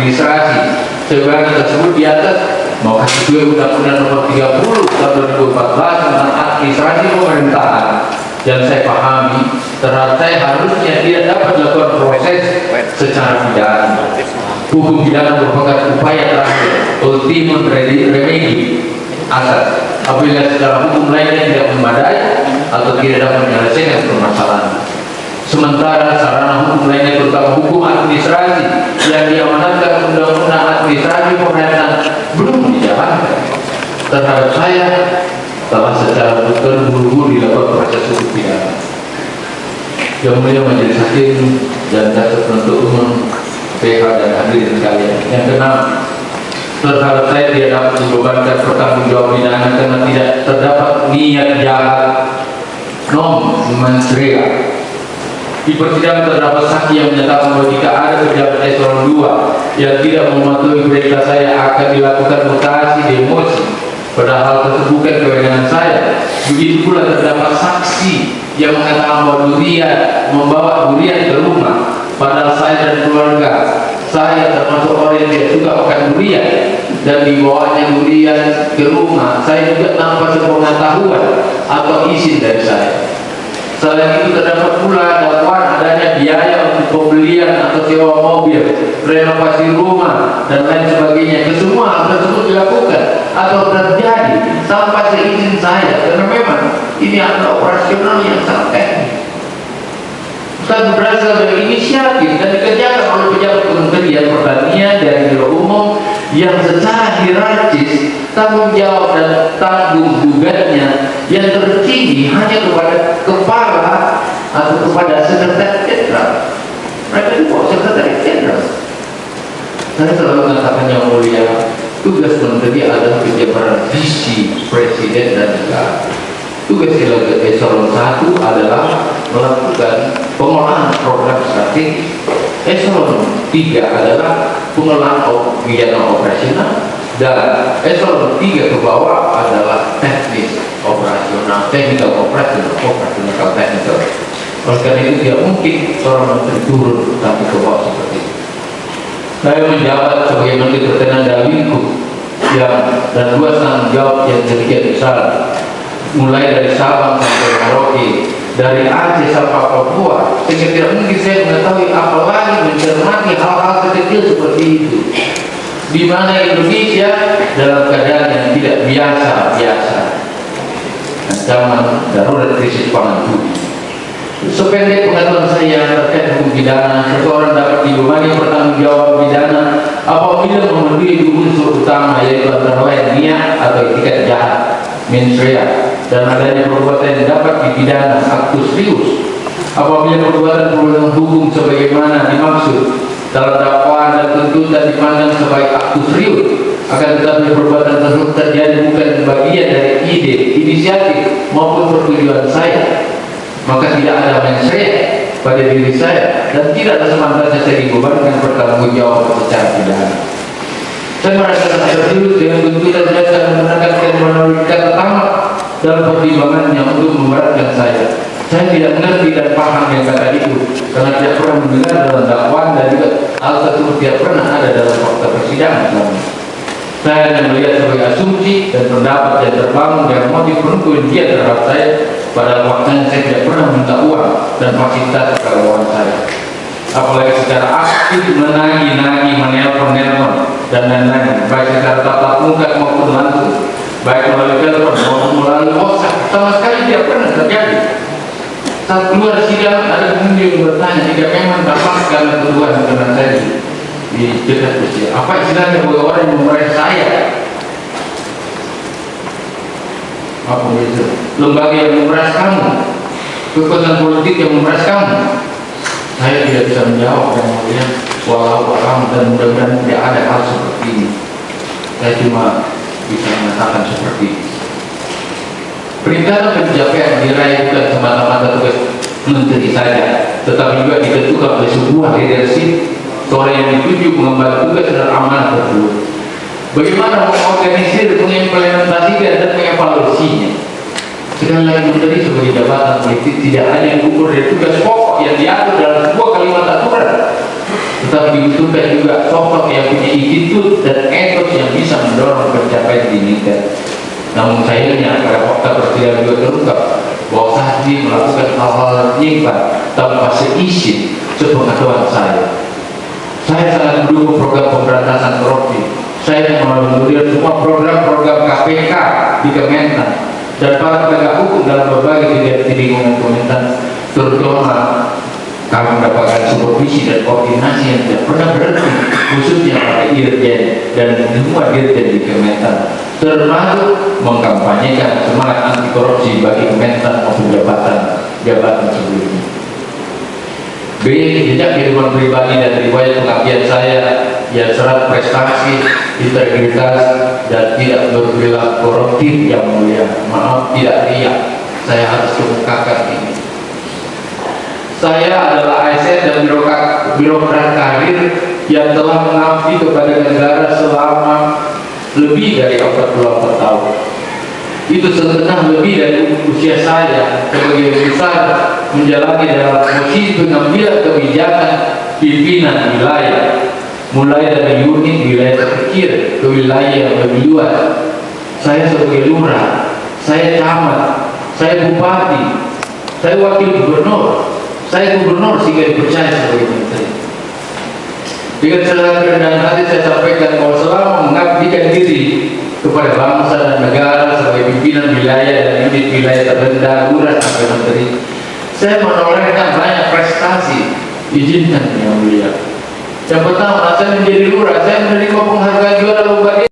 administrasi. Sebagaimana tersebut di atas mau sesuai Undang-Undang Nomor 30 Tahun 2014 tentang administrasi pemerintahan. Yang saya pahami, terhadap saya harusnya tidak dapat dilakukan proses secara pidana. Hukum pidana merupakan upaya terakhir, ultimum remedy atas apabila secara hukum lainnya tidak memadai atau tidak dapat menyelesaikan permasalahan. Sementara sarana hukum lainnya terutama hukum administrasi yang diamanatkan Undang-Undang Administrasi Pemerintahan belum dijalankan. Terhadap saya telah secara terburu-buru dilakukan proses hukum pidana. Yang mulia Majelis Hakim dan jaksa penuntut umum, PH dan hadirin sekalian. Yang keenam, terhadap saya tidak dapat dibebankan pertanggungjawab pidana karena tidak terdapat niat jahat non mensrea. Di persidangan terdapat saksi yang menyatakan bahwa jika ada pejabat eselon 2 yang tidak mematuhi perintah saya akan dilakukan mutasi demosi. Padahal tersebut bukan kewenangan saya. Begitu pula terdapat saksi yang mengatakan bahwa durian membawa durian ke rumah. Padahal saya dan keluarga saya termasuk orang yang tidak suka makan durian dan dibawanya durian ke rumah. Saya juga tanpa sepengetahuan atau izin dari saya. Selain itu terdapat pula dakwaan adanya biaya untuk pembelian atau sewa mobil, renovasi rumah dan lain sebagainya. Kesemua hal tersebut dilakukan atau terjadi tanpa seizin saya karena memang ini adalah operasional yang sangat teknis. Dan berasal dari inisiatif dan dikerjakan oleh pejabat Kementerian Pertanian dan Biro Umum yang secara hierarkis tanggung jawab dan tanggung jawabnya yang tertinggi hanya kepada kepala atau kepada sekretaris jenderal. Mereka itu kok sekretaris jenderal. Saya selalu mengatakan yang mulia, tugas menteri adalah penjabaran visi presiden dan negara. Tugas eselon 1 adalah melakukan pengolahan program strategis. Eselon 3 adalah pengolahan kegiatan operasional dan eselon 3 ke bawah adalah teknis operasional, technical operational technical. Oleh karena itu tidak mungkin seorang menteri turun tapi ke bawah seperti itu. Saya menjabat sebagai menteri pertanian dan lingkup dan luas tanggung jawab yang sedikit besar, mulai dari Sabang sampai Merauke, dari Aceh sampai Papua, sehingga tidak mungkin saya mengetahui apalagi mencermati hal-hal kecil seperti itu. Di mana Indonesia dalam keadaan yang tidak biasa, ancaman darurat krisis pangan dunia. Sependek pengetahuan saya terkait hukum pidana, seseorang dapat dibebani pertanggungjawab pidana apabila memenuhi unsur utama yaitu antara lain niat atau etikat jahat, mens rea, dan adanya perbuatan yang dapat dipidana actus reus. Apabila perbuatan hukum sebagaimana dimaksud dalam dakwaan dan tuntutan dipandang sebagai actus reus, akan tetapi perbuatan tersebut terjadi bukan bagian dari ide, inisiatif maupun pertujuan saya, maka tidak ada mens rea pada diri saya dan tidak ada semangatnya saya dibebankan pertanggungjawaban secara pidana. Saya merasa tertidur dengan tuntutan jaksa dan menekankan melalui kata tamat dalam pertimbangannya untuk memberatkan saya. Saya tidak mengerti dan paham yang kata itu karena tidak pernah mendengar dalam dakwaan dan juga hal tersebut tidak pernah ada dalam fakta persidangan. Saya hanya melihat sebagai asumsi dan pendapat yang terbangun dengan motif penuntut dia terhadap saya. Pada waktunya saya tidak pernah minta uang dan fasilitas keuangan saya. Apalagi secara aktif menagi-nagi, menelpon dan lain-lain, baik secara tatap muka maupun langsung, baik melalui telepon maupun melalui WhatsApp, sama sekali tidak pernah terjadi. Saat keluar sidang ada pengunjung yang bertanya jika memang dapatkan tuduhan dengan saya di dekat usia. Apa istilahnya bagi orang yang memeras saya? Apa itu? Lembaga yang memeras kamu, kekuatan politik yang memeras kamu. Saya tidak bisa menjawab dan kemudian walau alam dan mudah-mudahan tidak ada hal seperti ini. Saya cuma bisa mengatakan seperti ini. Perintah pencapaian diraih bukan semata-mata tugas menteri saja, tetapi juga ditentukan oleh sebuah leadership seorang yang ditunjuk mengemban tugas dan amanah tersebut. Bagaimana mengorganisir, mengimplementasikan dan mengevaluasinya. Sekali lagi menteri sebagai jabatan politik tidak hanya diukur dari tugas pokok yang diatur dalam sebuah kalimat aturan, tetapi dibutuhkan juga sosok yang apa yang diinginkan. Namun sayangnya pada fakta persidangan juga terungkap bahwa saksi melakukan hal-hal nyimpang tanpa seizin sepengetahuan saya. Saya sangat mendukung program pemberantasan korupsi. Saya menganulir semua program-program KPK di Kementan dan para penegak hukum dalam berbagai kegiatan di lingkungan Kementan, terutama kami mendapatkan supervisi dan koordinasi yang tidak pernah berhenti, khususnya pada Irjen dan semua Dirjen di Kementan, termasuk mengkampanyekan semangat anti korupsi bagi Kementan maupun jabatan sebelumnya. B. Jejak kehidupan pribadi dan riwayat pengabdian saya yang syarat prestasi, integritas, dan tidak berperilaku koruptif yang mulia. Maaf, tidak riak. Saya harus kemukakan ini. Saya adalah ASN dan birokrat karir yang telah mengabdi kepada negara selama lebih dari 44 tahun. Itu setengah lebih dari usia saya sebagai besar menjalani dalam posisi pengambilan kebijakan pimpinan wilayah, mulai dari unit wilayah terkecil ke wilayah yang lebih luas. Saya sebagai lurah, saya camat, saya bupati, saya wakil gubernur, saya gubernur sehingga dipercaya sebagai menteri. Dengan segala kerendahan hati saya sampaikan bahwa selama mengabdikan diri kepada bangsa dan negara sebagai pimpinan wilayah dan unit wilayah terendah, lurah sampai menteri, saya menorehkan banyak prestasi. Izinkan yang mulia. Yang pertama, saya menjadi lurah, saya menerima penghargaan juara lomba